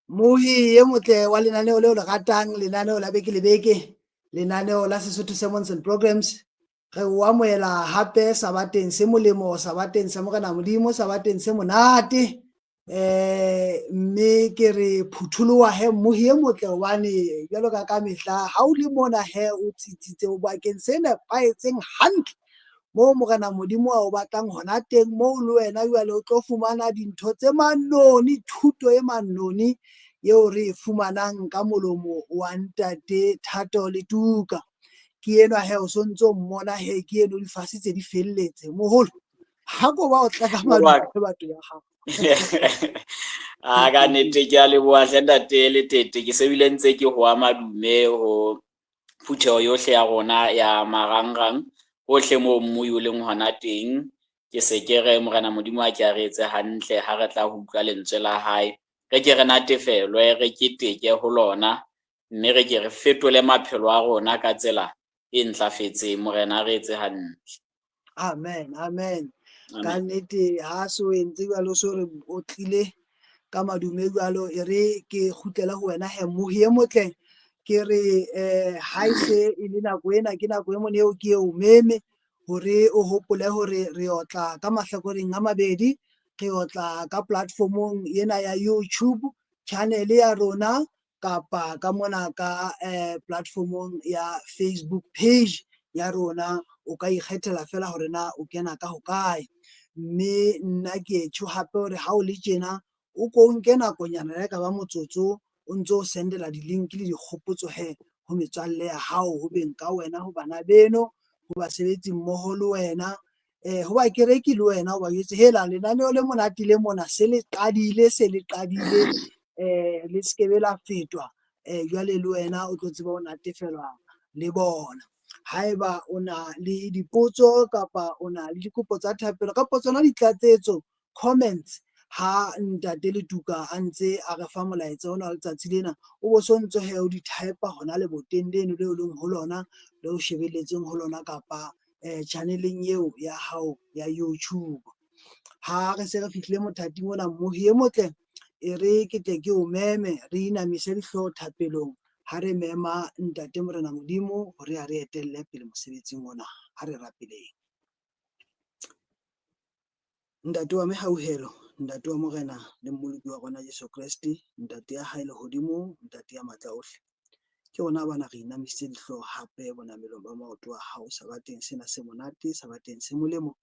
Mohi e motle wa lenaneo leo le ratang, lenaneo la beke le beke, lenaneo la Sesotho Sermons and Programs. Re o amohela hape sabateng se molemo, sabateng sa Morena Modimo, sabateng se monate. Mme ke re phutholoha he mohi e motle hobane jwalo ka mehla ha o le mona he o tsitsitse o bakeng se nepahetseng hantle moo Morena Modimo a o batlang hona teng, moo le wena jwale o tlo fumana dintho tse manoni, thuto e manoni eo re e fumanang ka molomo wa ntate Thato Letuka. Ke enwa he o sontso mmona he ke eno difase tse di felletse moholo ha ko ba o tla ka madume batho ba gago. Ka nnete ke a leboha hle ntate Letete, ke se bile ntse ke hoa madume ho phutheho yohle ya rona ya marangrang hohle moo mmuyi o leng hona teng. Ke se ke re Morena Modimo a ke a re etse hantle ha re tla ho utlwa lentswe la hae, re ke re natefelwe, re keteke ho lona, mme re ke re fetole maphelo a rona ka tsela e ntlafetseng. Morena a re etse hantle. Amen, amen. Ka nnete ha so entse jwalo, so re o tlile ka madume jwalo, e re ke kgutlela ho wena he mohi e motle. Ke re ha ise e le nako ena ke nako e mone eo ke eo meme hore o hopole hore re otla ka mahlakoreng a mabedi, re otla ka platformong ena ya YouTube channel ya rona kapa ka mona ka platformong ya Facebook page ya rona. O ka ikgethela fela hore na o kena ka hokae, mme nna ke tjho hape hore ha o le tjena o ko nke nakonyana ya ka ba motsotso o ntso sendela di-link le dikgopotso he ho metswalle ya hao, ho beng ka wena, ho bana beno, ho basebetsi mmoho le wena, ho ba kereki le wena, ho ba jwetse hela lenaneo le monate le mona se le qadile le skebe la fetwa. Jwale le wena o tlo tseba ho natefelwa le bona. Haeba o na le dipotso kapa o na le dikopo tsa thapelo kapa tsona ditlatsetso, comments, ha ntate Letuka a ntse a re fa molaetsa ona letsatsi lena, o bo sontso he o di type hona le boteng leno leo leng ho lona, le o shebelletseng ho lona kapa channeleng eo ya hao ya YouTube. Ha re se re fihlile mothating ona mohi e motle, e re ke tle ke o meme re inamise dihlooho thapelong ha re mema ntate Morena Modimo hore a re etelle pele mosebetsing ona. Ha re rapeleng. Ntate wa mehauhelo, ntate wa Morena le mmoloki wa rona Jesu Kriste, ntate ya hae lehodimo, ntate ya matla ohle, ke rona bana re inamisitse dihlooho hape bonamelong ba maoto a hao sabateng sena se monate, sabateng se molemo,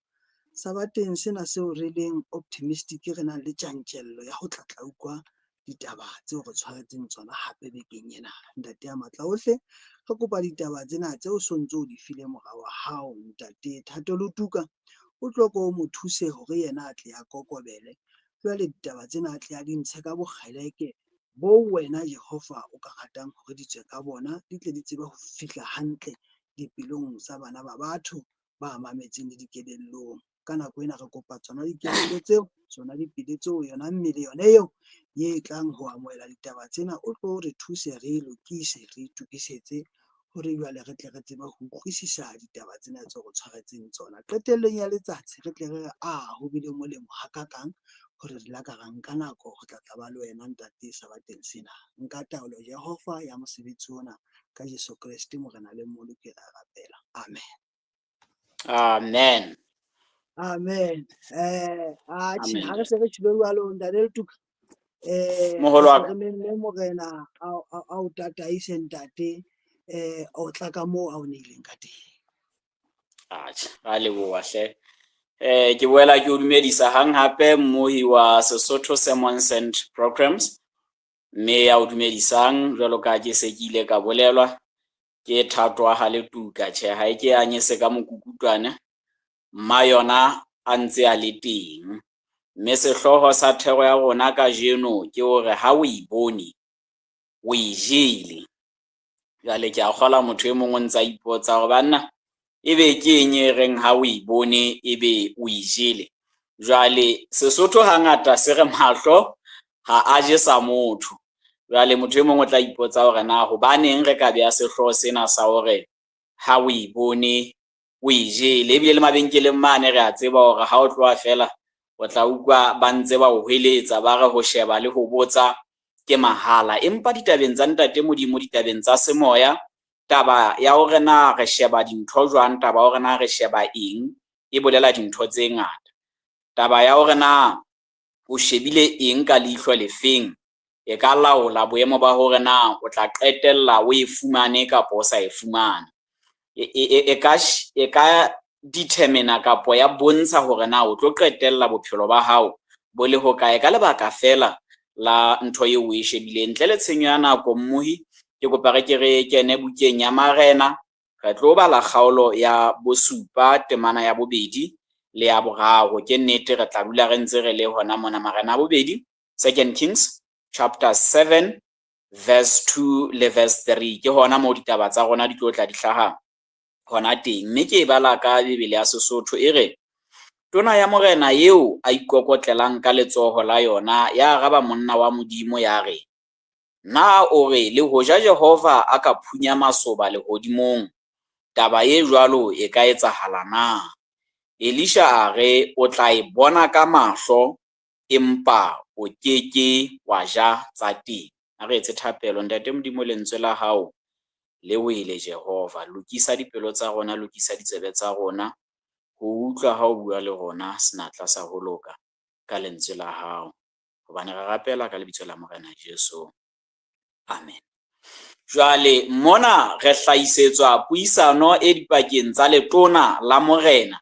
sabateng sena seo re leng optimistic, re nang le tjantjello ya ho tlatla utlwa ditaba tseo re tshwaretseng tsona hape bekeng ena. Ntate ya matla ohle, re kopa ditaba tsena tseo sontso o di file morao wa hao ntate Thato Letuka, o tlo ko mo thuse hore yena a tle a kokobele jwale ditaba tsena a tle a di ntshe ka bokgeleke bo wena Jehova o ka ratang hore di tswe ka bona, di tle di tsebe ho fihla hantle dipelong tsa bana ba batho ba mametseng le dikelellong. Ka nako ena re kopa tsona dikelello tseo, tsona dipele tseo, yona mmele yona eo e tlang ho amohela ditaba tsena, o tlo re thuse, re lokise, re itukisetse hore jwale re tle re tsebe ho utlwisisa ditaba tsena tseo re tshwaretseng tsona. Qetellong ya letsatsi re tle re re ho bile molemo hakakang hore re la ka ra nka nako ho tla ba le wena ntate sabateng sena. Nka taolo Jehova ya mosebetsi ona ka Jesu Kriste Morena le mmoloki ra rapela. Amen. Amen. Amen. Ha re se re tshile jwalo ntate Letuka, Moholo wa re memme Morena a o tataise ntate o tla ka moo a o neileng ka teng. Ra leboha hle. Ke boela ke o dumedisa hang hape mmohi wa Sesotho Sermons and Programs, mme ya o dumedisang jwalo ka ke se ke ile ka bolelwa ke Thato ha Letuka. Tjhe, ha ke anyese ka mokukutwane, mma yona a ntse a le teng. Mme sehloho sa thero ya rona ka jeno ke hore ha o ibone o e jele. Jwale ke a kgola motho e mong o ntsa ipotsa hore banna ebe ke eng e reng ha o ibone ebe o e jele. Jwale Sesotho hangata se re mahlo ha a je sa motho. Jwale motho e mong o tla ipotsa hore na hobaneng re ka beha sehloho sena sa hore ha o ibone o e jele. Ebile le mabenkeleng mane re a tseba hore ha o tloha fela o tla utlwa ba ntse ba o hweletsa ba re ho sheba le ho botsa ke mahala, empa ditabeng tsa ntate Modimo, ditabeng tsa semoya, taba ya hore na re sheba dintho jwang, taba ya hore na re sheba eng, e bolela dintho tse ngata. Taba ya hore na o shebile eng ka leihlo le feng e ka laola boemo ba hore na o tla qetella o e fumane kapa o sa e fumane. E ka determina kapo ya bontsha hore na o tlo qetella bophelo ba hao bo le hokae ka lebaka fela la ntho eo o e shebileng. Ntle le tshenyo ya nako, mmohi ke kopa re ke re kene bukeng ya Marena, re tlo bala kgaolo ya bosupa, temana ya bobedi le ya boraro. Ke nnete re tla dula re ntse re le hona mona Marena a bobedi, 2 Kings chapter 7 verse 2 le verse 3, ke hona moo ditaba tsa rona di tlo tla di hlaha hona teng. Mme ke e bala ka Bibele ya Sesotho, e re tona ya morena eo a ikokotlelang ka letsoho la yona ya araba monna wa Modimo ya re, na o re le hoja Jehova a ka phunya masoba lehodimong, taba e jwalo e ka etsahala na? Elisha a re, o tla e bona ka mahlo, empa o keke wa ja tsa teng. A re etse thapelo. Ntate Modimo, lentswe la hao le wele Jehova, lokisa dipelo tsa rona, lokisa ditsebe tsa rona, ho utlwa ha o bua le rona senatla sa ho loka ka lentswe la hao, hobane re rapela ka lebitso la Morena Jesu, amen. Jwale mona re hlahisetswa puisano e dipakeng tsa letona la morena,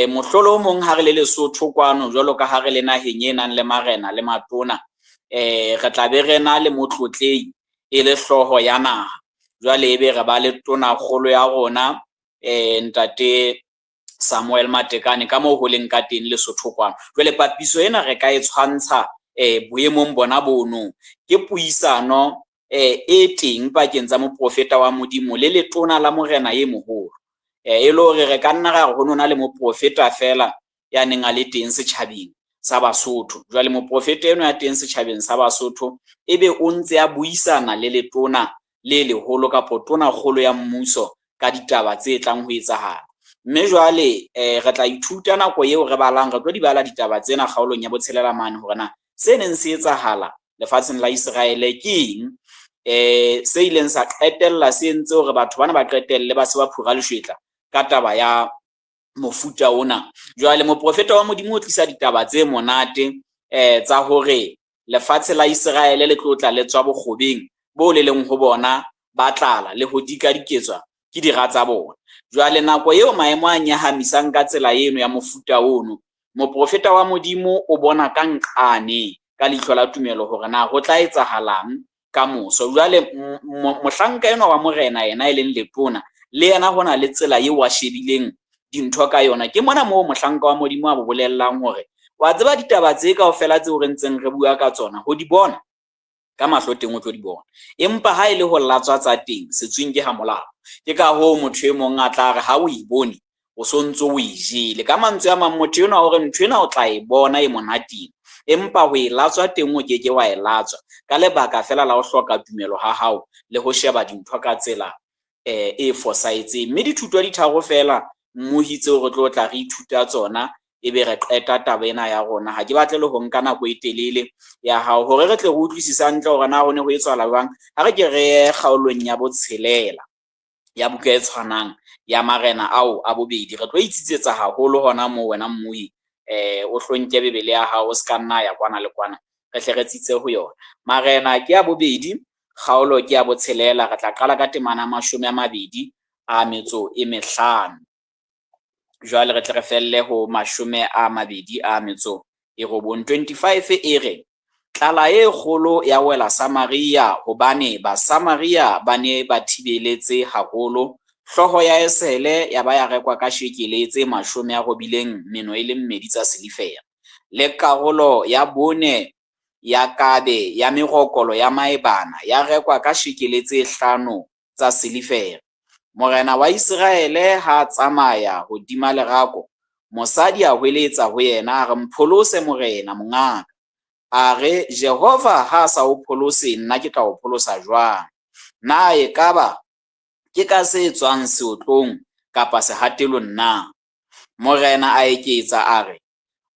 mohlolo o mong ha re le Lesotho kwano, jwalo ka ha re le naheng e nang le marena le matona, re tla be re na le motlotlehi e le hlooho ya naha. Jwale ebe re ba le tona kgolo ya rona, ntate Samuel Matekane, ka moo ho leng ka teng Lesotho kwano. Jwale papiso ena re ka e tshwantsha boemong bona bono, ke puisano e teng pakeng tsa moprofeta wa Modimo le letona la morena e moholo. E le hore re ka nna ra ho nona le moprofeta fela ya neng a le teng setjhabeng sa Basotho. Jwale moprofeta eno ya teng setjhabeng sa Basotho ebe o ntse a buisana le letona le leholo kapo tona kgolo ya mmuso ka ditaba tse tlang ho etsahala. Mme jwale re tla ithuta nako eo re balang, re tlo di bala ditaba tsena kgaolong ya botshelela mane hore na se neng se etsahala lefatsheng la Israele ke eng, se ileng sa qetella se entse hore batho bana ba qetelle ba se ba phura leshwetla ka taba ya mofuta ona. Jwale moprofeta wa Modimo o tlisa ditaba tse monate tsa hore lefatshe la Israele le tlo tla le tswa bokgobeng bo le leng ho bona ba tlala le ho dika diketswa ke dira tsa bona. Jwale nako eo maemo a nyahamisang ka tsela eno ya mofuta ono, moprofeta wa Modimo o bona ka nqane ka leihlo la tumelo hore na ho tla etsahalang ka moso. Jwale mohlanka ena wa morena yena e leng letona, le yena hona le tsela eo a shebileng dintho ka yona. Ke mona moo mohlanka wa Modimo a bo bolellang hore wa tseba ditaba tse kaofela tseo re ntseng re bua ka tsona, ho di bona ka mahlo teng o tlo di bona, empa ha e le ho latswa tsa teng setsweng ke ha molao. Ke ka hoo motho e mong a tla re ha o e bone o so ntso o e jele. Ka mantswe a mang, motho enwa hore ntho ena o tla e bona e monateng, empa ho e latswa teng o keke wa e latswa ka lebaka fela la ho hloka tumelo ha hao le ho sheba dintho ka tsela e fosahetseng. Mme dithuto di tharo fela mmohi tseo re tlo tla re ithuta tsona, ebe re qeta taba ena ya rona. Ha ke batle le ho nka nako e telele ya hao hore re tle re utlwisise hantle hore na ho ne ho etswahala jwang. Ha re ke re kgaolong ya botshelela ya buka e tshwanang ya marena ao a bobedi, re tlo itsitsetsa haholo hona moo wena mmuhi o hlonke Bibele ya hao, o ska nna ya kwana le kwana, re hle re tsitse ho yona. Marena ke ya bobedi, kgaolo ke ya botshelela. Re tla qala ka temana 25. Jwale re tle re felle ho 29. 25 e re, tlala e kgolo ya wela Samaria hobane ba Samaria ba ne ba thibeletse haholo. Hloho ya esele ya ba ya rekwa ka shekele tse 82 tsa silifere, le karolo ya bone ya kabe ya merokolo ya maebana ya rekwa ka shekele tse 5 tsa silifere. Morena wa Israele ha tsamaya hodima lerako, mosadi a hweletsa ho yena a re, mpholose morena mongaka. A re, Jehova ha sa o pholose, nna ke tla o pholosa jwang? Na e kaba ke ka se tswang seotlong kapa sehatelong na? Morena a eketsa a re,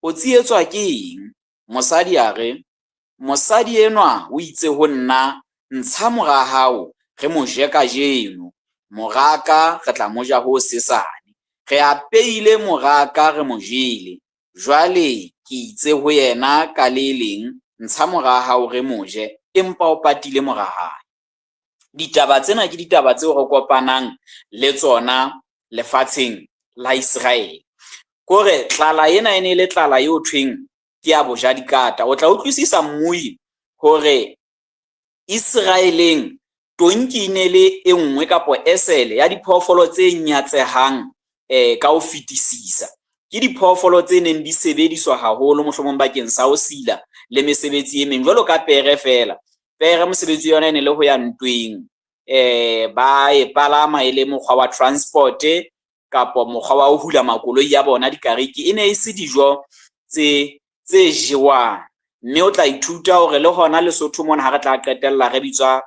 o tsietswa ke eng? Mosadi a re, mosadi enwa o itse ho nna, ntsha mora hao re mo je kajeno, moraka re tla mo ja hosesane. Re apeile moraka re mo jele, jwale ke itse ho yena ka le leng, ntsha mora hao re mo je, empa o patile mora hae. Ditaba tsena ke ditaba tseo re kopanang le tsona lefatsheng la Israel. Kore tlala ena e ne le tlala eo thweng ke ya boja dikata. O tla utlwisisa mmui hore Israeleng tonki ne le e nngwe kapo esele ya diphoofolo tse nyatsehang ka ho fetisisa. Ke diphoofolo tse neng di sebediswa haholo mohlomong bakeng sa ho sila le mesebetsi e meng, jwalo ka pere fela. Pere mosebetsi yona e ne le ho ya ntweng, ba e palama e le mokgwa wa transport kapo mokgwa wa ho hula makoloi ya bona dikariki. E ne e se dijo tse jewang, mme o tla ithuta hore le hona Lesotho mona ha re tla qetella re bitswa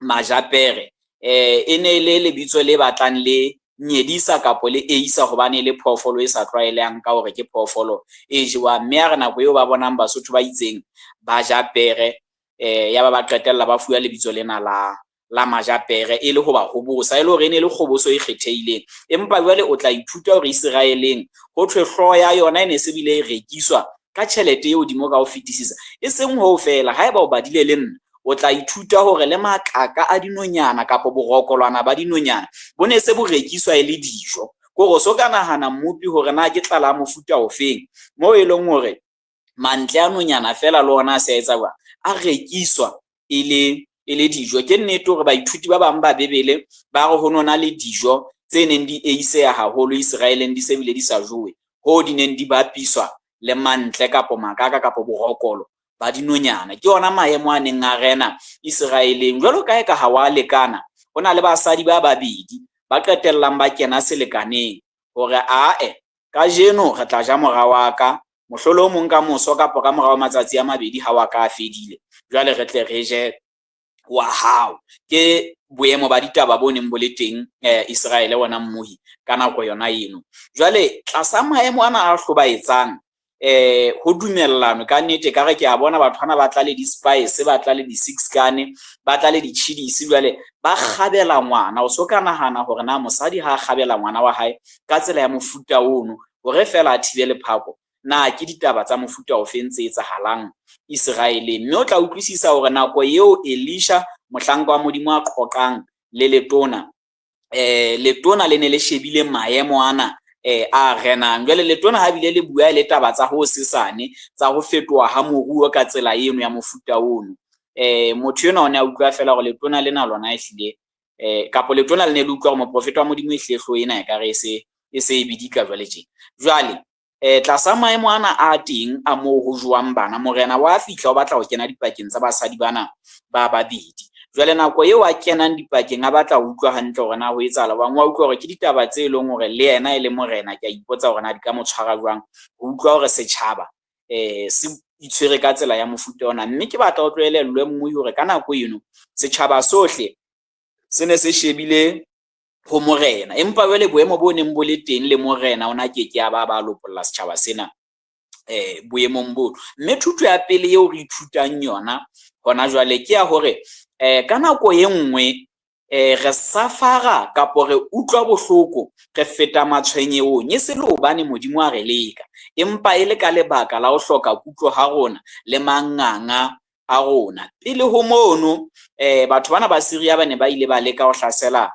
majapere, e ne le lebitso le batlang le nyedisa kapo le eisa hobane le phoofolo e sa tlwaelehang ka hore ke phoofolo e jewang. Mme ha re nako eo ba bonang Basotho ba itseng ba ja pere, ya ba qetella ba fuwa lebitso lena la majapere, e le ho ba hobosa, e le hore e ne le kgoboso e kgethehileng. Empa jwale o tla ithuta hore Israeleng ho thwe hlooho ya yona e ne se bile e rekiswa ka tjhelete e hodimo ka ho fetisisa. E seng ho fela, haeba o badile le nna, o tla ithuta hore le makaka a dinonyana kapo borokolwana ba dinonyana bo ne se bo rekiswa e le dijo. Kore o so ka nahana mmupi hore na ke tlala mofuta ofeng, moo e leng hore mantle a nonyana fela le ona a se etsa jwang, a rekiswa e le dijo. Ke nnete hore baithuti ba bang ba bebele ba re ho nona le dijo tse neng di eiseha haholo Israeleng, di se bile di sa jowe, ho di neng di bapiswa le mantle kapo makaka kapo borokolo ba dinonyana. Ke yona maemo a neng a rena Israeleng. Jwalo ka eka ha wa lekana, ho na le basadi ba babedi ba qetellang ba kena selekaneng hore kajeno re tla ja mora wa ka, mohlolo o mong ka moso kapo ka morao matsatsi a mabedi ha wa ka a fedile, jwale re tle re je wa hao. Ke boemo ba ditaba bo neng bo le teng Israel wona mmuhi ka nako yona eno. Jwale tlasa maemo ana a hlobaetsang, ho dumellano ka nnete ka re ke a bona batho bana ba tla le di-spice, ba tla le di-six gun, ba tla le di-chillis, jwale ba kgabela ngwana. O so ka nahana hore na mosadi ha a kgabela ngwana wa hae ka tsela ya mofuta ono hore fela a thibele phako, na ke ditaba tsa mofuta o feng tse etsahalang Israeleng. Mme o tla utlwisisa hore nako eo Elisha mohlanka wa Modimo a qoqang le letona, letona le ne le shebile maemo ana a renang. Jwale letona ha bile le bua le taba tsa ho sesane tsa ho fetoha ha moruo ka tsela eno ya mofuta ono. Motho enwa o ne a utlwa fela hore letona lena lona ehlile kapo letona le ne le utlwa hore moprofeta wa Modimo ehlile hloho ena e kare e se e bidika jwale tjena. Jwale tlasa maemo ana a teng a moo ho jwang bana, morena wa fihla o batla ho kena dipakeng tsa basadi bana ba babedi. Jwale nako eo a kenang dipakeng a batla ho utlwa hantle hore na ho etsahala jwang. Wa utlwa hore ke ditaba tse leng hore le yena e le morena ke a ipotsa hore na di ka mo tshwara jwang. Ho utlwa hore setjhaba se itshwere ka tsela ya mofuta ona. Mme ke batla o tlohellelwe mmui hore ka nako eno setjhaba sohle se ne se shebile ho morena, empa jwale boemo bo neng bo le teng le morena ona keke a ba lopolla setjhaba sena boemong bo. Mme thuto ya pele eo re ithutang yona hona jwale ke ya hore ka nako e nngwe re safara kapo re utlwa bohloko re feta matshwenyeong e se le hobane Modimo a re leka, empa e le ka lebaka la ho hloka kutlo ha rona le manganga a rona. Pele ho mono batho bana ba Syria ba ne ba ile ba leka ho hlasela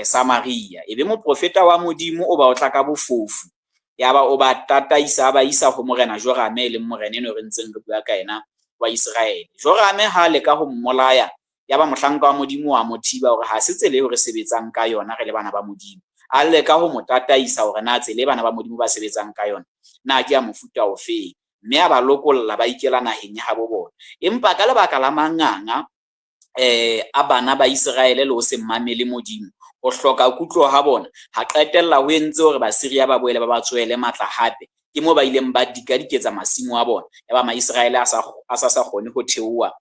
Samaria, ebe moprofeta wa Modimo o ba o tla ka bofofu, yaba o ba tataisa ba isa ho morena Jorame le morena eno re ntseng re bua ka ena wa Israel. Jorame ha le ka ho mmolaya, yaba mohlanka wa Modimo wa mothiba hore ha se tsela eo re sebetsang ka yona re le bana ba Modimo. A le ka ho motataisa hore na tsela e bana ba Modimo ba sebetsang ka yona na ke ya mofuta ofeng, mme a ba lokolla ba ikela naheng ya habo bona. Empa ka lebaka la manganga a bana ba Israel le ho se mmamele Modimo, ho hloka kutlo ha bona, ha qetella ho entse hore Basyria ba boele ba ba tswele matla hape. Ke mo ba ileng ba diketsa masimo a bona, yaba ma-Israel a sa kgone ho theoha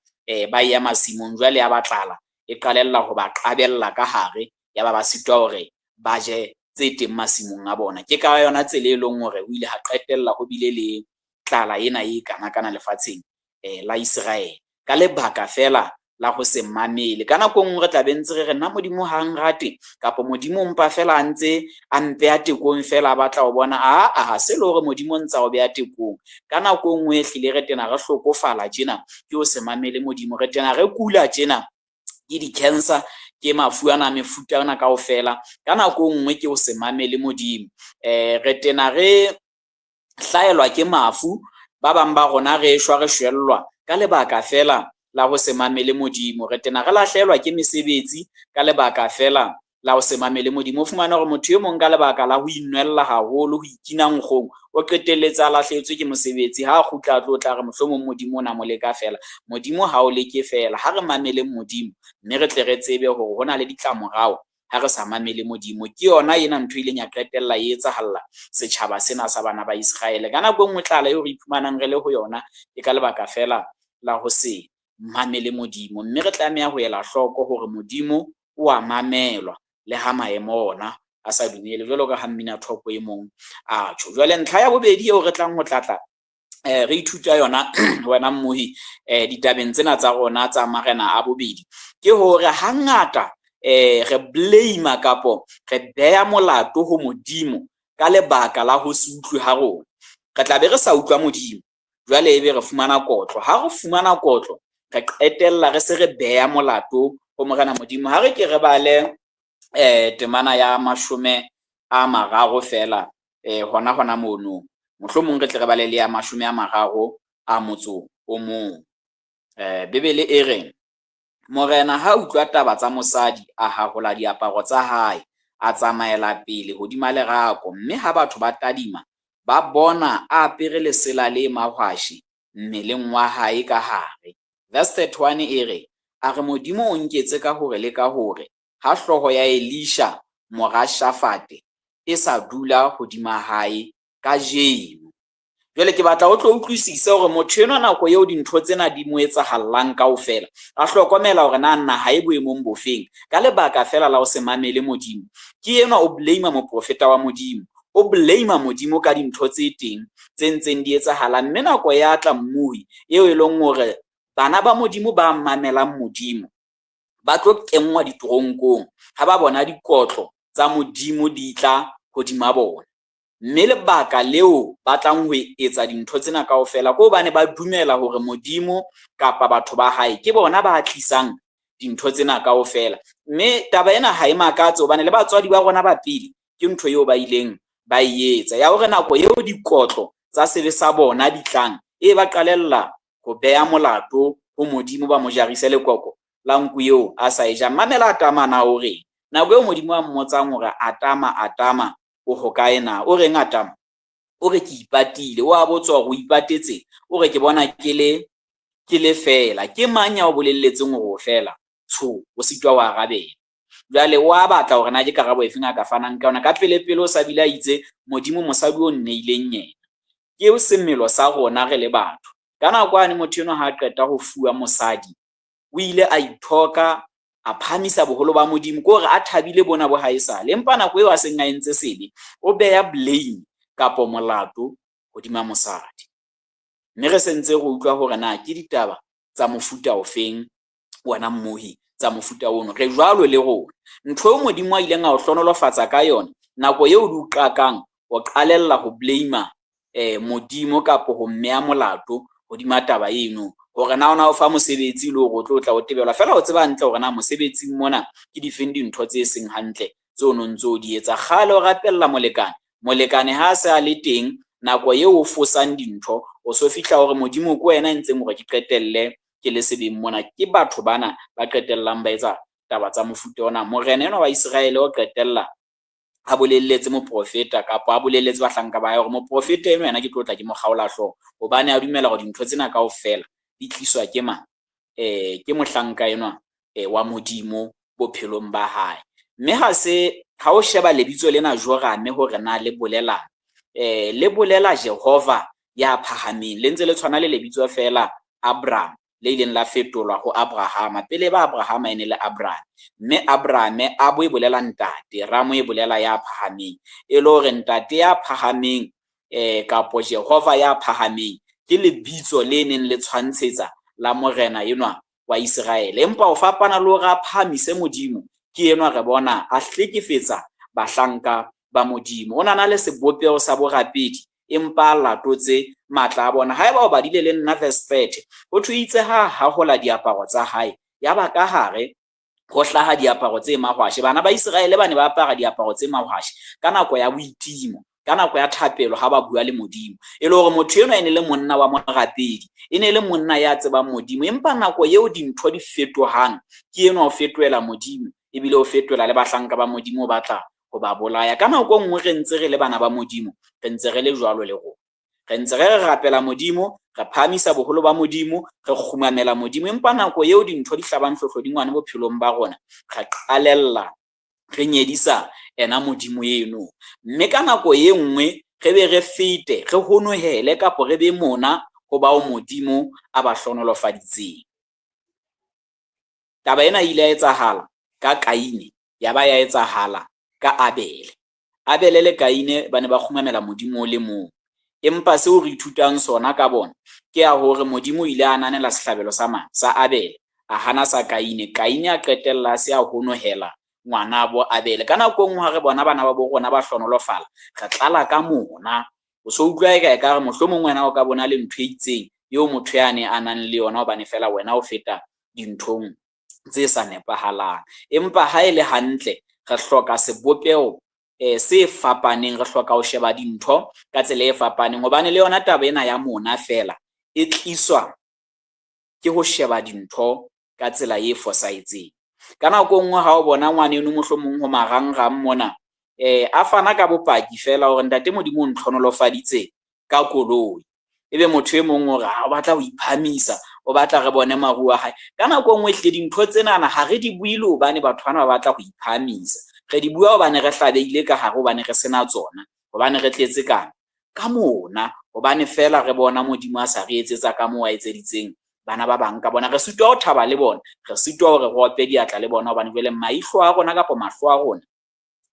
ba ya masimong. Jwale ya batlala e qalella ho ba qabella ka hare, yaba ba sitwa hore ba je tse teng masimong a bona. Ke ka yona tsela e leng hore o ile ha qetella ho bile le tlala ena e kana lefatsheng la Israel ka lebaka fela la go se mamele. Ka nako nngwe re tla be ntse re nna Modimo ha nrate kapa Modimo mpa fela a ntse a mpeya tekong fela a batla ho bona ha se le hore Modimo ntsa o beya tekong. Ka nako nngwe ehlile re tena re hlokofala tjena ke ho se mamele Modimo, re tena re kula tjena ke di-cancer ke mafu ana mefuta ana kaofela. Ka nako nngwe ke ho se mamele Modimo, re tena re hlaelwa ke mafu, ba bang ba rona re shwa re shwellwa ka lebaka fela la ho se mamele Modimo. Re tena re lahlehelwa ke mesebetsi ka lebaka fela la ho se mamele Modimo. O fumana hore motho e mong ka lebaka la ho inwella haholo, ho ikina nkgong, o qetelletsa a lahlehetswe ke mosebetsi. Ha a kgutla a tlo tla re mohlomong Modimo o na mo leka fela. Modimo ha o leke fela, ha re mamele Modimo mme re tle re tsebe hore hona le ditlamorao ha re sa mamele Modimo. Ke yona ena ntho ileng ya qetella e etsahalla setjhaba sena sa bana ba Israel. Ka nako nngwe tlala eo re iphumanang re le ho yona e ka lebaka fela la ho se mamele Modimo, mme re tlameha ho ela hloko hore Modimo o a mamelwa le ha maemo ona a sa dumele, jwalo ka ha mmina thopo e mong a tjho. Jwale ntlha ya bobedi eo re tlang ho tlatla re ithuta yona wena mmohi ditabeng tsena tsa rona tsa marena a bobedi ke hore hangata re blame kapo re beya molato ho Modimo ka lebaka la ho se utlwe ha rona. Re tla be re sa utlwa Modimo, jwale ebe re fumana kotlo. Ha re fumana kotlo, re qetella re se re beya molato ho morena Modimo. Ha re ke re bale temana ya 30 fela hona mono, mohlomong re tle re bale le ya 30 a motso o mong. Bebele e reng morena ha utlwa taba tsa mosadi a hahola diaparo tsa hae, a tsamaela pele hodima lerako, mme ha batho ba tadima ba bona a apere lesela le mahwashi mmeleng wa hae ka hare. Verse 31 e re, a re Modimo o nketse ka hore le ka hore ha hloho ya Elisha morashafate e sa dula hodima hae ka jeno. Jwale ke batla o tlo utlwisisa hore motho enwa nako eo dintho tsena di mo etsahallang kaofela a hlokomela hore na nna ha e boemong bofeng ka lebaka fela la ho se mamele Modimo. Ke enwa o blame moprofeta wa Modimo, o blame Modimo ka dintho tse teng tse ntseng di etsahala, mme nako ya tla mmuhi eo e leng hore bana ba Modimo ba mamelang Modimo ba tlo kenngwa ditoronkong ha ba bona dikotlo tsa Modimo di tla hodima bona. Mme lebaka leo ba tlang ho etsa dintho tsena kaofela ko bane ba dumela hore Modimo kapa batho ba hae ke bona ba tlisang dintho tsena kaofela. Mme taba ena ha e makatse hobane le batswadi ba rona ba pele ke ntho eo ba ileng ba etsa ya hore nako eo dikotlo tsa sebe sa bona di tlang e ba qalella ho beya molato ho Modimo, ba mo jarise lekoko la nku eo a sa e ja. Mamela Atama na hore nako eo Modimo a mmotsang hore Atama o hokae na, o reng Atama? O re ke ipatile. Wa botswa hore o ipatetse? O re ke bona ke le fela. Ke mang ya o bolelletseng hore o fela? Tsho, o sitwa wa arabela. Jwale wa batla hore na ke karabo efeng a ka fanang ka yona. Ka pele o sa bile a itse Modimo mosadi o nneileng yena. Ke semelo sa rona re le batho. Ka nako ane motho enwa ha a qeta ho fuwa mosadi, o ile a ithoka a phamisa boholo ba Modimo ko re a thabile bona bo haesale, empa nako eo a seng a entse sebe o beya blame kapo molato hodima mosadi. Mme re sentse re utlwa hore na ke ditaba tsa mofuta ofeng wena mmohi tsa mofuta ono. Re jwalo le rona ntho e Modimo a ileng a o hlonolofatsa ka yona nako eo di uqakang o qalella ho blame Modimo kapo ho mmeya molato hodima taba eno hore na ona o fa mosebetsi le hore o tlo tla o tebelwa fela o tseba hantle hore na mosebetsing mona ke difeng dintho tse seng hantle tse o nontso di etsa. Kgale o rapella molekane ha se a le teng nako eo o fosang dintho o so fihla hore Modimo ke wena ntse mo re ke qetelle ke le sebeng mona. Ke batho bana ba qetellang ba etsa taba tsa mofuta ona. Morena enwa wa Israel o qetella a bolelletse moprofeta kapa a bolelletse bahlanka ba hae hore moprofeta eno yena ke tlo tla ke mo kgaola hlooho hobane a dumela hore dintho tsena kaofela di tliswa ke mang? Ke mohlanka enwa wa Modimo bophelong ba hae. Mme ha o sheba lebitso lena Jorame hore na le bolela Jehova ya phahameng, le ntse le tshwana le lebitso fela Abraham le ileng la fetolwa ho Abrahama. Pele ba Abrahama ene le Abraham, mme Abrahame a bo e bolela ntate, Ramo e bolela ya phahameng, e le hore ntate ya phahameng kapo Jehova ya phahameng ke lebitso le neng le tshwantshetsa la morena enwa wa Israele. Empa o fapana le hore a phamise Modimo, ke enwa re bona a hlekefetsa bahlanka ba Modimo. O na le sebopeo sa borapedi, empa a latotse matla a bona. Haeba o badile le nna verse 30, ho thwe itse ha hola diaparo tsa hae, ya ba ka hare ho hlaha diaparo tse mahwashe. Bana ba Israele ba ne ba apara diaparo tse mahwashe ka nako ya boitimo, ka nako ya thapelo, ha ba bua le Modimo. E le hore motho enwa e ne le monna wa morapedi, e ne le monna ya tsebang Modimo. Empa nako eo dintho di fetohang, ke enwa o fetoela Modimo, ebile o fetoela le bahlanka ba Modimo ba tla ho ba bolaya. Ka nako nngwe re ntse re le bana ba Modimo, re ntse re le jwalo le rona. Re ntse re rapela Modimo, re phamisa boholo ba Modimo, re khumamela Modimo. Empa nako eo dintho di hlabang hlohlodingwane bophelong ba rona, re qalella re nyedisa ena Modimo eno. Mme ka nako e nngwe re be re fete, re honohele kapo re be mona ho bao Modimo a ba hlonolofaditseng. Taba ena ile ya etsahala ka Kaine, ya ba ya etsahala ka Abele. Abele le Kaine ba ne ba khumamela Modimo le mong. Empa seo re ithutang sona ka bona ke ya hore Modimo ile a ananela sehlabelo sa Abele, a hana sa Kaine. Kaine a qetella se a honohela ngwana bo Abele. Ka nako nngwe ha re bona bana ba bo rona ba hlonolofala, re tlala ka mona. O so utlwa eka re mohlomong wena o ka bona le ntho e itseng eo motho yane a nang le yona, hobane fela wena o feta dinthong tse sa nepahalang. Empa ha ele hantle, re hloka sebopeo se fapaneng, re hloka ho sheba dintho ka tsela e fapaneng, hobane le yona taba ena ya mona fela e tliswa ke ho sheba dintho ka tsela e fosahetseng. Ka nako nngwe ha o bona ngwane eno mohlomong ho marangrang mona, a fana ka bopaki fela hore ntate Modimo o ntlhonolofaditse ka koloi, ebe motho e mong hore o batla ho iphamisa, o batla re bone maru a hae. Ka nako nngwe hle dintho tsenana ha re di buile hobane batho bana ba batla ho iphamisa, re di bua hobane re hlabehile ka hare, hobane re sena tsona, hobane re tletse ka mona, hobane fela re bona Modimo a sa re etsetsa ka moo a etseditseng bana ba bang ka bona. Re sitwa ho thaba le bona, re sitwa hore re ope diatla le bona, hobane jwale maihlo a rona kapa mahlo a rona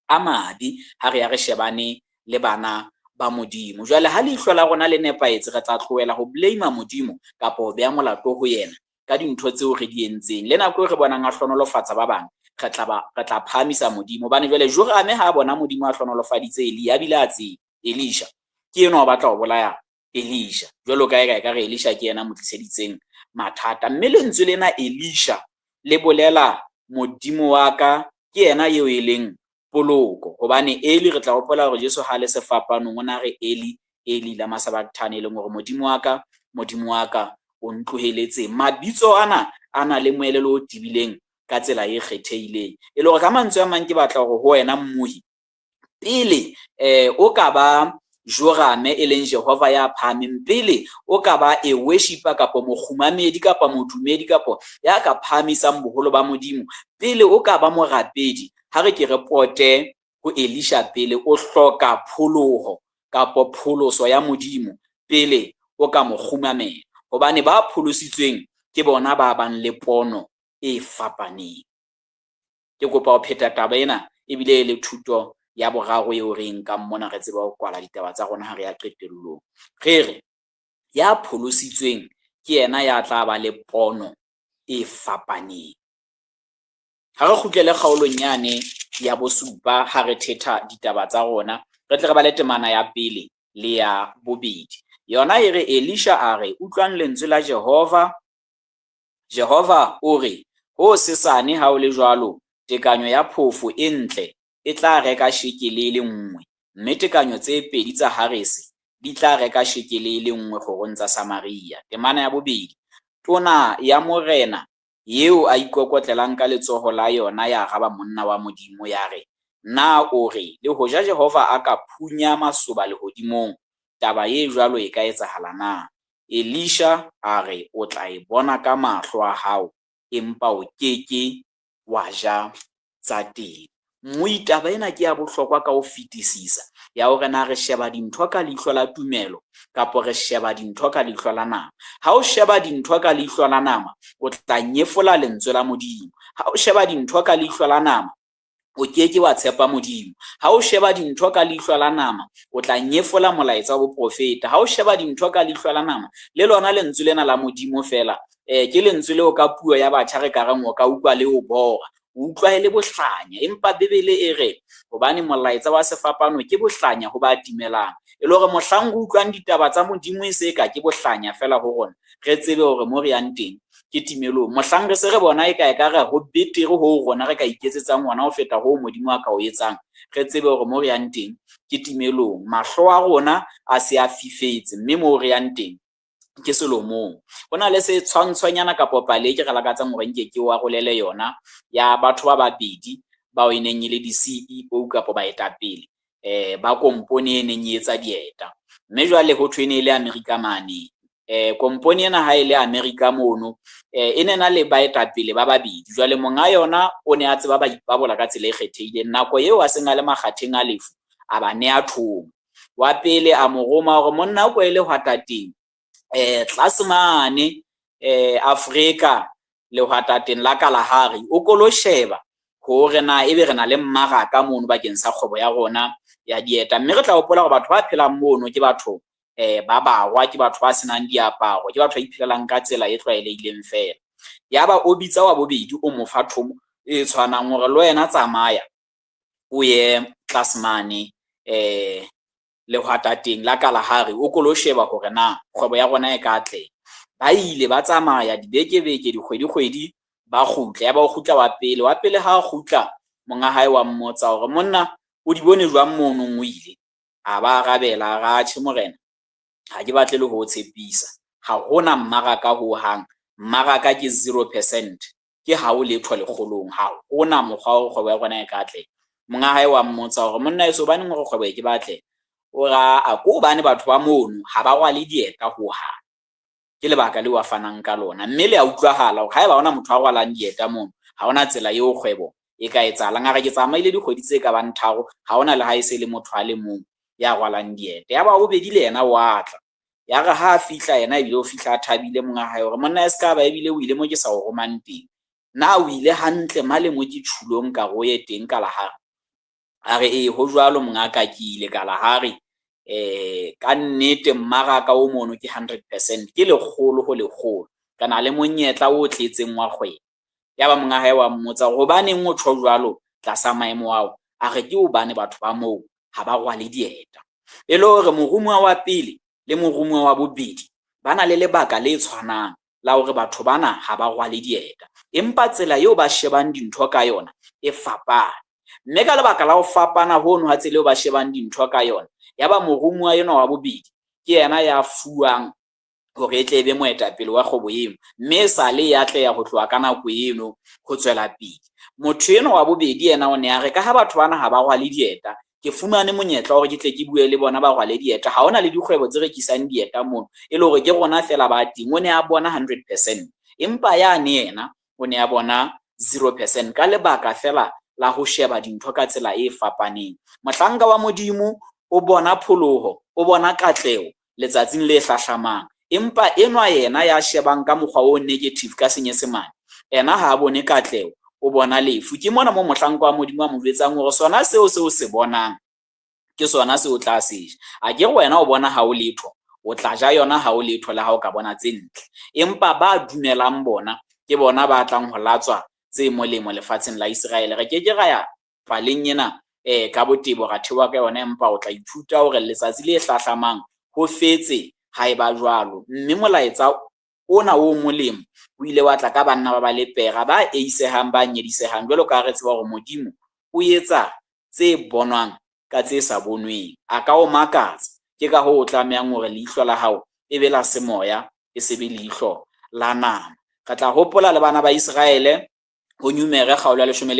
a mabe ha re ya re shebane le bana ba Modimo. Jwale ha leihlo la rona le nepaetse, re tla tlohela ho blame Modimo kapa ho beha molato ho yena ka dintho tseo re di entseng. Le nako e re bonang a hlonolofatsa ba bang, re tla phamisa Modimo, hobane jwale Jorame ha bona Modimo a hlonolofaditse Elia, bile a tsebe Elisha ke enwa o batla ho bolaya Elisha. Jwalo ka re Elisha ke yena mo tliseditseng mathata. Mme lentswe lena Elisha le bolela Modimo wa ka ke yena eo e leng poloko, hobane Eli re tla hopola hore Jesu ha le sefapanong o na re Eli lama sabachthani, e leng hore Modimo wa ka o ntloheletse. Mabitso ana le moelelo o tibileng ka tsela e kgethehileng, e le hore ka mantswe a mang ke batla hore ho wena mmuhi, pele o ka ba Jorame e leng Jehova ya phahameng, pele o ka ba a worshipper kapa mokhumamedi kapa modumedi kapa ya ka phahamisang boholo ba Modimo, pele o ka ba morapedi, ha re ke re pote ho Elisha pele o hloka pholoho kapa pholoso ya Modimo pele o ka mokhumamela, hobane ba pholositsweng ke bona ba bang le pono e fapaneng. Ke kopa ho pheta taba ena ebile le thuto ya boraro eo re nkang mona, re tseba ho kwala ditaba tsa rona ha re ya qetellong. Re re ya pholositsweng ke yena ya tla ba le pono e fapaneng. Ha re kgutlele kgaolong yane ya bosupa, ha re thetha ditaba tsa rona, re tle re ba le temana ya pele le ya bobedi. Yona e re Elisha a re utlwang lentswe la Jehova o re, ho sesane ha o le jwalo, tekanyo ya phofu e ntle e tla reka shekele le nngwe, mme tekanyo tse pedi tsa harese di tla reka shekele le nngwe kgorong tsa Samaria. Temana ya bobedi, tona ya morena yeo a ikokotlelang ka letsoho la yona ya raba monna wa Modimo ya re, na o re le hoja Jehova a ka phunya masoba lehodimong, taba ye jwalo e ka etsahala na? Elisha a re, o tla e bona ka mahlo a hao, empa o keke wa ja tsa teng. Taba ena ke ya bohlokwa ka ho fetisisa, ya hore na re sheba dintho ka leihlo la tumelo kapa re sheba dintho ka leihlo la nama. Ha o sheba dintho ka leihlo la nama, o tla nyefola lentswe la Modimo. Ha o sheba dintho ka leihlo la nama, o keke wa tshepa Modimo. Ha o sheba dintho ka leihlo la nama, o tla nyefola molaetsa wa boprofeta. Ha o sheba dintho ka leihlo la nama, le lona lentswe lena la Modimo fela, ke lentswe leo ka puo ya batjha re ka reng o ka utlwa le o bora, o utlwa e le bohlanya. Empa Bebele e re hobane molaetsa wa sefapano ke bohlanya ho ba timelang, e le hore mohlang re utlwang ditaba tsa Modimo e se ka ke bohlanya fela ho rona, re tsebe hore mo re yang teng ke timelong. Mohlang re se re bona e ka re ho betere ho rona re ka iketsetsang ngwana ho feta ho Modimo a ka o etsang, re tsebe hore mo re yang teng ke timelong. Mahlo a rona a se a fifetse, mme mo re yang teng ke Solomong. Ho na le se tshwantshwanyana kapo pale ke re lakatsang hore nke ke o arolele yona ya batho ba babedi bao e neng le di-CEO kapo baetapele ba komponi e neng e etsa dieta. Mme jwale ho thwe ne le America mane, komponi ena ha ile America mono e nena le baetapele ba babedi. Jwale monga yona o ne a tseba ba ipabola ka tsela e kgethehileng. Nako eo a seng a le makgatheng a lefu a ba ne a thoma. Wa pele a mo roma hore monna o ile ho tateng tlase mane Afrika le ho tateng la Kalahari, o kolo sheba hore na ebe re na le mmaraka mono bakeng sa kgwebo ya rona ya dieta. Mme re tla hopola hore batho ba phelang mono ke batho ba barwa, ke batho ba senang diaparo, ke batho ba iphilelang ka tsela e tlwaelehileng fela. Yaba o bitsa wa bobedi o mo fa thomo e tshwanang hore le wena tsamaya o ye tlase mane le hwatateng la Kalahari, o kolo sheba hore na kgwebo ya rona e ka atleha. Ba ile ba tsamaya dibeke-beke, dikgwedi-kgwedi, ba kgutla. Ya ba o kgutla wa pele ha kgutla monga hae wa mmotsa hore monna o di bone jwang mono o ile. A ba arabela ra tjhe morena, ha ke batle le ho tshepisa, ha hona mmaraka ho hang, mmaraka ke 0%, ke ha o letho le kgolong, ha hona mokgwa o kgwebo ya rona e ka atleha. Monga hae wa mmotsa hore monna e so bane hore kgwebo e ke batle. Ora a ko bane batho ba mono ha ba rwale dieta ho hang, ke lebaka le wa fanang ka lona. Mme le a utlwahala hore haeba hona motho a rwalang dieta mono, ha hona tsela eo kgwebo e ka etsahalang. Ngare ke tsamaile dikgwedi tse ka bang 3, ha hona le ha e se le motho a le mong ya rwalang dieta. Ya ba o bedi le yena wa tla, ya re ha fihla yena ebile o fihla a thabile monga hae hore monna e ska ba ebile o ile mo ke sa o romang teng, na o ile hantle male mo ke tshulong ka go ye teng Kalahari. A re ho jwalo mongaka ke ile Kalahari, ka nnete mmaraka o mono ke 100%, ke lekgolo ho lekgolo, kana le monyetla o tletseng wa kgwebo. Ya ba monga hae wa mmotsa hobaneng o tjho jwalo tlasa maemo ao. A re ke hobane batho ba moo ha ba rwale dieta. E le hore morumuwa wa pele le morumuwa wa bobedi ba na le lebaka le tshwanang la hore batho bana ha ba rwale dieta, empa tsela eo ba shebang dintho ka yona e fapane. Mme ka lebaka la ho fapana hono ha tsela eo ba shebang dintho ka yona, yaba morumuwa yona wa bobedi ke yena ya fuwang hore e tle be moetapele wa kgwebo eno, mme sa le ya tleya ho tloha ka nako eno ho tswela pele. Motho eno wa bobedi yena o ne a re ka ha batho bana ha ba rwale dieta, ke fumane monyetla hore ke tle ke bue le bona ba rwale dieta. Ha hona le dikgwebo tse rekisang dieta mono, e le hore ke rona fela ba teng. O ne a bona 100%, empa yane yena o ne a bona 0% ka lebaka fela la ho sheba dintho ka tsela e fapaneng. Mohlanka wa Modimo o bona pholoho, o bona katleho letsatsing le hlahlamang, empa enwa yena ya shebang ka mokgwa o negative ka Senyesemane, ena ha bone katleho, o bona lefu. Ke mona mo mohlanka wa Modimo a mo jwetsang hore sona seo se bonang ke sona se o tla se ja. A ke wena o bona ha o letho, o tla ja yona ha o letho le ha o ka bona tse ntle. Empa ba dumelang bona ke bona ba tlang ho latswa tse molemo lefatsheng la Israel. Re ke ra ya paleng ena ka botebo ra thewa ka yona, empa o tla ithuta hore letsatsi le hlahlamang ho fetse ha eba jwalo. Mme molaetsa ona o molemo o ile wa tla ka banna ba ba lepera ba eisehang ba nyedisehang, jwalo ka re tseba hore Modimo o etsa tse bonwang ka tse sa bonweng. A ka o makatsa, ke ka ho o tlamehang hore leihlo la hao e be la semoya, e se be leihlo la nama. Ka tla hopola le bana ba Israele ho Numere kgaolo ya 13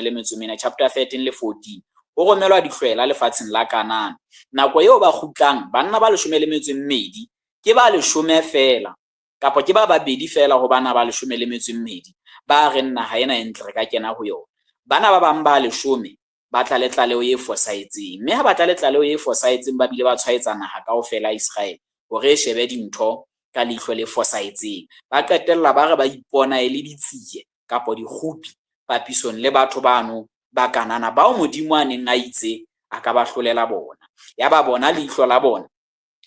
le 14, chapter 13 le 14, ho romelwa dihlwela lefatsheng la Kanana. Nako eo ba kgutlang banna ba 12 ke ba 10 fela, kapa ke ba babedi fela ho bana ba 12 ba re naha ena e ntle re ka kena ho yona. Bana ba bang ba 10 ba tla le tlaleo e fosahetseng, mme ha ba tla le tlaleo e fosahetseng ba bile ba tshwaetsa naha kaofela Israel hore e shebe dintho ka leihlo le fosahetseng. Ba qetella ba re ba ipona e le ditsiye kapa dikgupi papisong le batho bano ba Kanana bao Modimo a neng a itse a ka ba hlolela bona. Ya ba bona leihlo la bona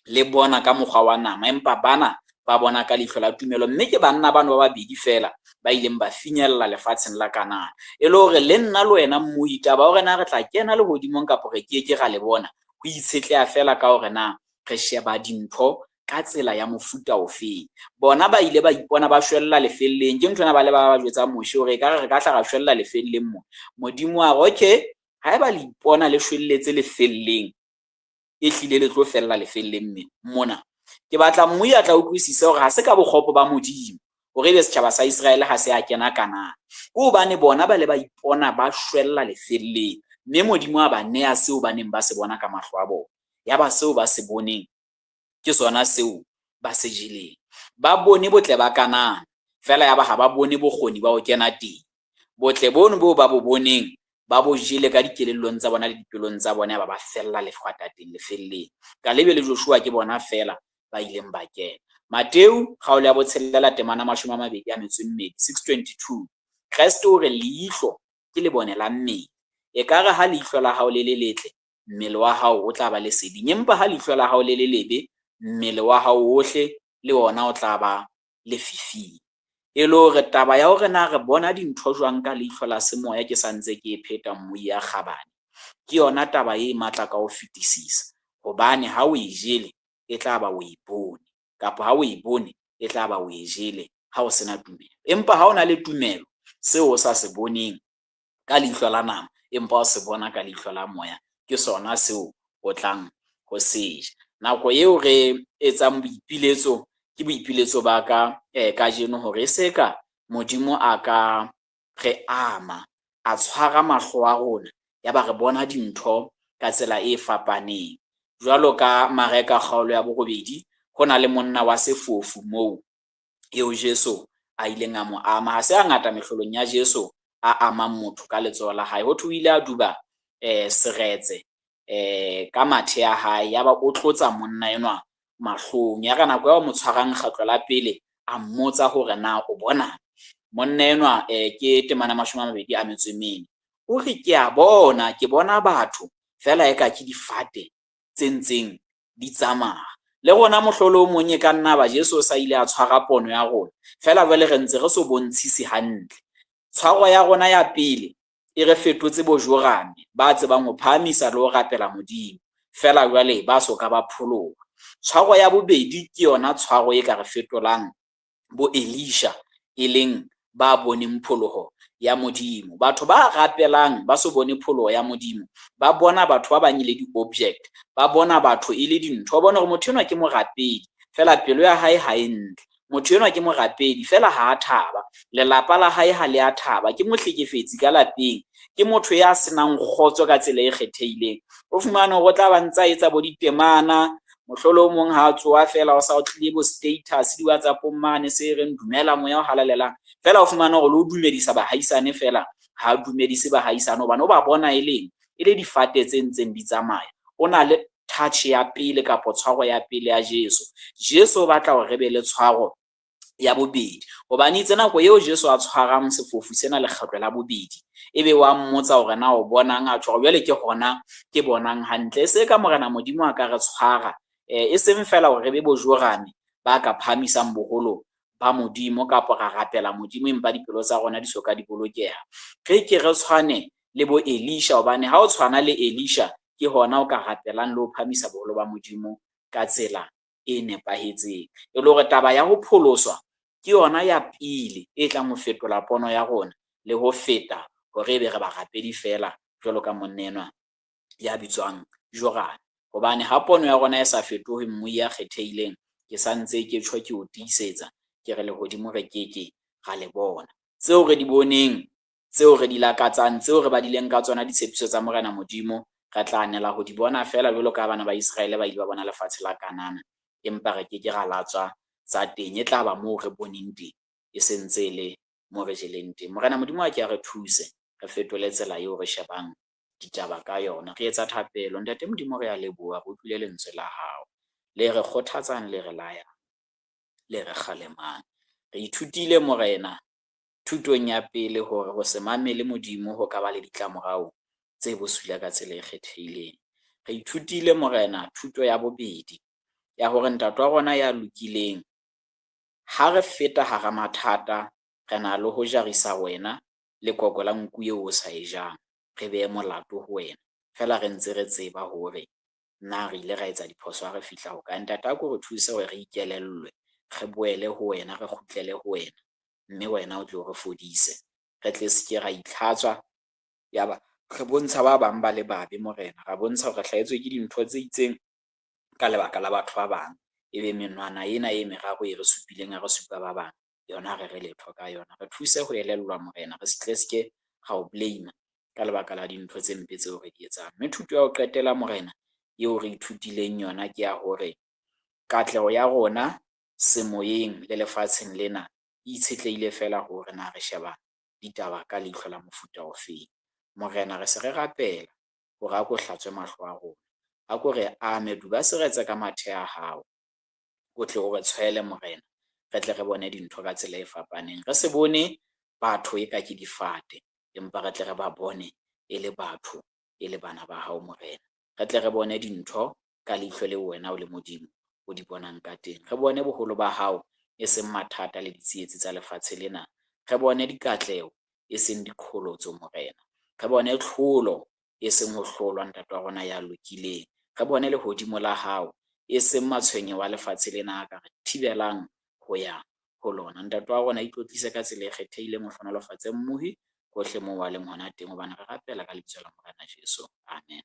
le bona ka mokgwa wa nama, empa bana ba bona ka leihlo la tumelo. Mme ke banna bano ba babedi fela ba ileng ba finyella lefatsheng la Kanana. E le hore le nna le wena mmuhi, taba hore na re tla kena lehodimong kapo re ke ra le bona, ho itshetleha fela ka hore na re sheba dintho ka tsela ya mofuta ofeng. Bona ba ile ba ipona ba shwella lefelleng, ke nthwana ba le ba jwetsa Moshi hore ekare re ka hla ra shwella lefelleng mo. Modimo a re okay, haeba le ipona le shwelletse lefelleng, e hlile le tlo fella lefelleng mona. Ke batla mmuhi a tla utlwisisa hore ha se ka bokgopo ba Modimo hore ebe setjhaba sa Israel ha se a kena Kanana, ke hobane bona ba le ba ipona ba shwella lefelleng, mme Modimo a ba neha seo ba neng ba se bona ka mahlo a bona. Ya ba seo ba se boneng ke sona seo ba se jeleng. Ba bone botle ba Kanana fela ya ba ha ba bone bokgoni ba ho kena teng. Botle bono bo ba bo boneng ba bo jele ka dikelellong tsa bona le dipelong tsa bona, ba ba fella lefwatateng lefelleng. Kalebe le Joshua ke bona fela ba ileng ba kena. Mateu kgaolo ya botshelela temana 22 6:22. Kreste o re leihlo ke lebone la mmele. Ekare ha leihlo la hao le le letle, mmele wa hao o tla ba leseding, empa ha leihlo la hao le le lebe, mmele wa hao ohle le ona o tla ba lefifing. E le hore taba ya hore na re bona dintho jwang ka leihlo la semoya ke santse ke e pheta mmuhi ya Kgabane, ke yona taba e matla ka ho fetisisa. Hobane ha o e jele e tla ba o e bone, kapo ha o e bone e tla ba o e jele ha o sena tumelo. Empa ha o na le tumelo, seo o sa se boneng ka leihlo la nama empa o se bona ka leihlo la moya, ke sona seo o tlang ho seja. Nako eo re etsang boipiletso, ke boipiletso ba ka kajeno hore se ka Modimo a ka re ama, a tshwara mahlo a rona, ya ba re bona dintho ka tsela e fapaneng. Jwalo ka Mareka kgaolo ya 8, ho na le monna wa sefofu moo eo Jesu a ileng a mo ama. Ha se a ngata mehlolong ya Jesu a amang motho ka letsoho la hae. Ho thwe o ile a duba seretse ka mathe a hae, ya ba o tlotsa monna enwa mahlong. Ya ka nako ya mo tshwarang kgatlo la pele a mmotsa hore na o bona. Monna enwa ke temana 24. O re ke a bona, ke bona batho fela eka ke difate tse ntseng di tsamaya. Le rona mohlolo o mong e ka nna ba Jesu sa ile a tshwara pono ya rona, fela jwale re ntse re so bontshisi hantle. Tshwaro ya rona ya pele e re fetotse bojorame ba tsebang ho phahamisa le ho rapela Modimo, fela jwale ba soka ba pholoha. Tshwaro ya bobedi ke yona tshwaro e ka re fetolang bo Elisha, e leng ba boneng pholoho ya Modimo. Batho ba rapelang ba so bone pholoho ya Modimo, ba bona batho ba bang ile di-object, ba bona batho e le dintho. Ba bona hore motho enwa ke morapedi fela pelo ya hae ha e ntle, motho enwa ke morapedi fela ha a thaba, lelapa la hae ha le a thaba, ke mohlekefetsi ka lapeng, ke motho ya senang kgotso ka tsela e kgethehileng. O fumane hore o tla ba ntsa etsa bo ditemana, mohlolo o mong ha a tsoa fela o sa o tlile bo status di WhatsApp-ong mane se reng dumela moya o halalelang, fela o fumane hore lo dumedisa bahaisane fela ha dumedise bahaisane hobane o ba bona e le difate tse ntseng di tsamaya. O na le touch ya pele kapo tshwaro ya pele ya Jesu. Jesu o batla hore re be le tshwaro ya bobedi, hobane itse nako eo Jesu a tshwarang sefofu sena lekgetlo la bobedi, ebe wa mmotsa hore na o bonang, a tjho jwale ke hona ke bonang hantle. Se ka Morena Modimo a ka re tshwara e seng fela hore re be bojorame ba ka phamisang boholo ba Modimo kapo ra rapela Modimo empa dipelo tsa rona di soka di bolokeha. Re ke re tshwane le bo Elisha, hobane ha o tshwana le Elisha ke hona o ka rapelang le ho phamisa boholo ba Modimo ka tsela e nepahetseng. E le hore taba ya ho pholoswa ke yona ya pele e tlang ho fetola pono ya rona le ho feta hore ebe re ba rapedi fela jwalo ka monna enwa ya bitswang Jorane. Hobane ha pono ya rona e sa fetohe mmuhi ya kgethehileng, ke santse ke tjho ke o tiisetsa ke re lehodimo re keke ra le bona. Tseo re di boneng, tseo re di lakatsang, tseo re badileng ka tsona ditshepiso tsa Morena Modimo, re tla anela ho di bona fela jwalo ka bana ba Israel ba ile ba bona lefatshe la Kanana, empa re keke ra latswa tsa teng. E tla ba moo re boneng teng, e sentse le moo re jeleng teng. Morena Modimo a ke a re thuse, re fetole tsela eo re shebang ditaba ka yona. Re etsa thapelo. Ntate Modimo re a leboha, re utlwile lentswe la hao le re kgothatsang, le re layang, le re kgalemang. Re ithutile Morena thutong ya pele hore ho se mamele Modimo ho ka ba le ditlamorao tse bosula ka tsela e kgethehileng. Re ithutile morena thuto ya bobedi ya hore ntate wa rona ya lokileng, ha re feta hara mathata, re na le ho jarisa wena lekoko la nku eo o sa e jang, re behe molato ho wena fela re ntse re tseba hore na re ile ra etsa diphoso ha re fihla ho kae. Ntate a ko re thuse hore re ikelellwe, re boele ho wena, re kgutlele ho wena, mme wena o tlo re fodise. Re tle se ke ra itlhatswa yaba re bontsha ba bang ba le babe morena, ra bontsha hore re hlahetswe ke dintho tse itseng ka lebaka la batho ba bang, ebe menwana ena e meraro e re supileng ya re supa ba bang, yona re re letho ka yona. Re thuse ho elellwa morena, re se ke ra o blame ka lebaka la dintho tse mpe tseo re di etsang. Mme thuto ya ho qetela morena eo re ithutileng yona ke ya hore katleho ya rona semoyeng le lefatsheng lena e itshetlehile fela hore na re sheba ditaba ka leihlo la mofuta ofeng. Morena re se re rapela hore a ko hlatswe mahlo a rona, a ko re ame duba seretse ka mathe a hao, o tle o re tshwele morena, re tle re bone dintho ka tsela e fapaneng. Re se bone batho e ka ke difate, empa re tle re ba bone e le batho, e le bana ba hao morena. Re tle re bone dintho ka leihlo le wena o le Modimo o di bonang ka teng. Re bone boholo ba hao e seng mathata le ditsietsi tsa lefatshe lena. Re bone dikatleho e seng diqholotso morena. Re bone tlholo e seng ho hlolwa ntate wa rona ya lokileng. Re bone lehodimo la hao e seng matshwenyeho wa lefatshe lena a ka re thibelang ho ya ho lona. Ntate wa rona itlotlise ka tsela e kgethehileng, ho hlonolofatse mmuhi hohle moo wa leng hona teng, hobane re rapela ka lebitso la Morena Jesu. Amen.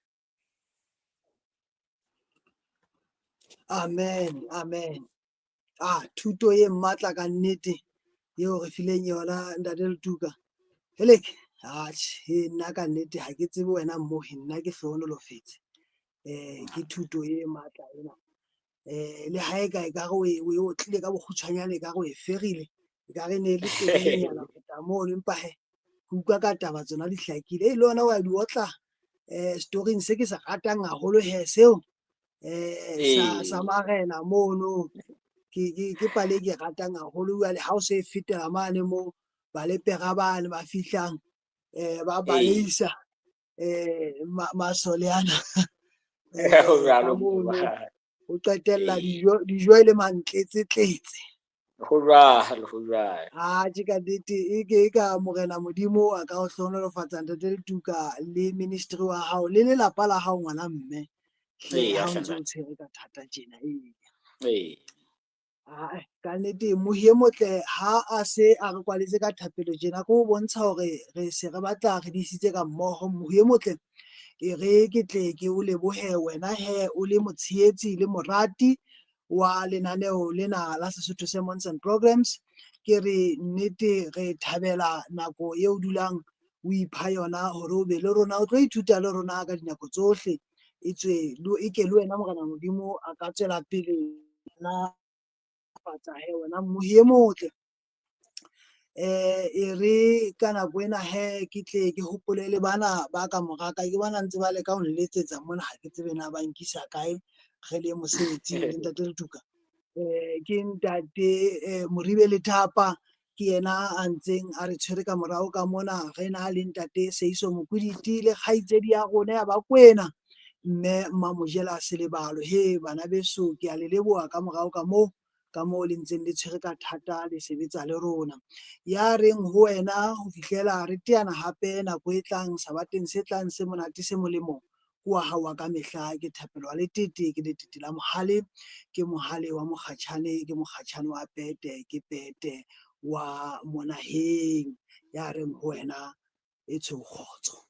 Amen, amen. Thuto e matla ka nnete eo re fileng yona ntate Letuka. Heleke, nna ka nnete ha ke tsebe wena mmohi, nna ke hlohonolofetse. Ke thuto e matla ena. Le ha e ka ekare o tlile ka bokgutshwanyane, ekare o e ferile, ekare ne le telelenyana ho feta moo, empa he ho utlwa ka taba tsona di hlakile. Le yona wa di otla storing se ke se ratang haholo he seo sa marena mono, ke pale ke ratang haholo. Jwale ha o se fetela mane moo ba le pera bane ba fihlang ba baleisa masoleana ka mono, o qetella dijo e le mantletsetletse. Ho jwalo. Ke ka nnete e ka Morena Modimo a ka o hlohonolofatsa ntate Letuka le ministry wa hao le lelapa la hao ngwana mme, ha o ntso o tshwere ka thata tjena. Ka nnete mohi e motle ha a se a re kwaletse ka thapelo tjena, ke ho bontsha hore re se re batla re di isitse ka mmoho. Mohi e motle e re ke tle ke o lebohe wena he o le motshehetsi le morati wa lenaneo lena la Sesotho Sermons and Programs. Ke re nnete re thabela nako eo dulang o ipha yona hore o be le rona, o tlo ithuta le rona ka dinako tsohle. E ke le wena Morena Modimo a ka tswela pele na wena mohi e motle. E re ka nako ena he ke tle ke hopole le bana ba ka moraka, ke bona ntse ba leka ho nletsetsa mona, ha ke tsebe na ba nkisa kae re le mosebetsing le ntate Letuka. Ke ntate Moribe Lethapa, ke yena a ntseng a re tshwere ka morao ka mona. Re na le ntate Seiso Mokuditi le kgaitsedi ya rona ya Bakwena mme Mamojela Selebalo. Bana beso, ke a le leboha ka morao ka moo le ntseng le tshwere ka thata le sebetsa le rona. Ya reng ho wena ho fihlela re teana hape nako e tlang, sabateng se tlang se monate se molemo wa hao ka mehla. Ke thapelo wa letete, ke letete la mohale, ke mohale wa mokgatjhane, ke mokgatjhane wa pete, ke pete wa monaheng. Ya reng ho wena e tsho kgotso.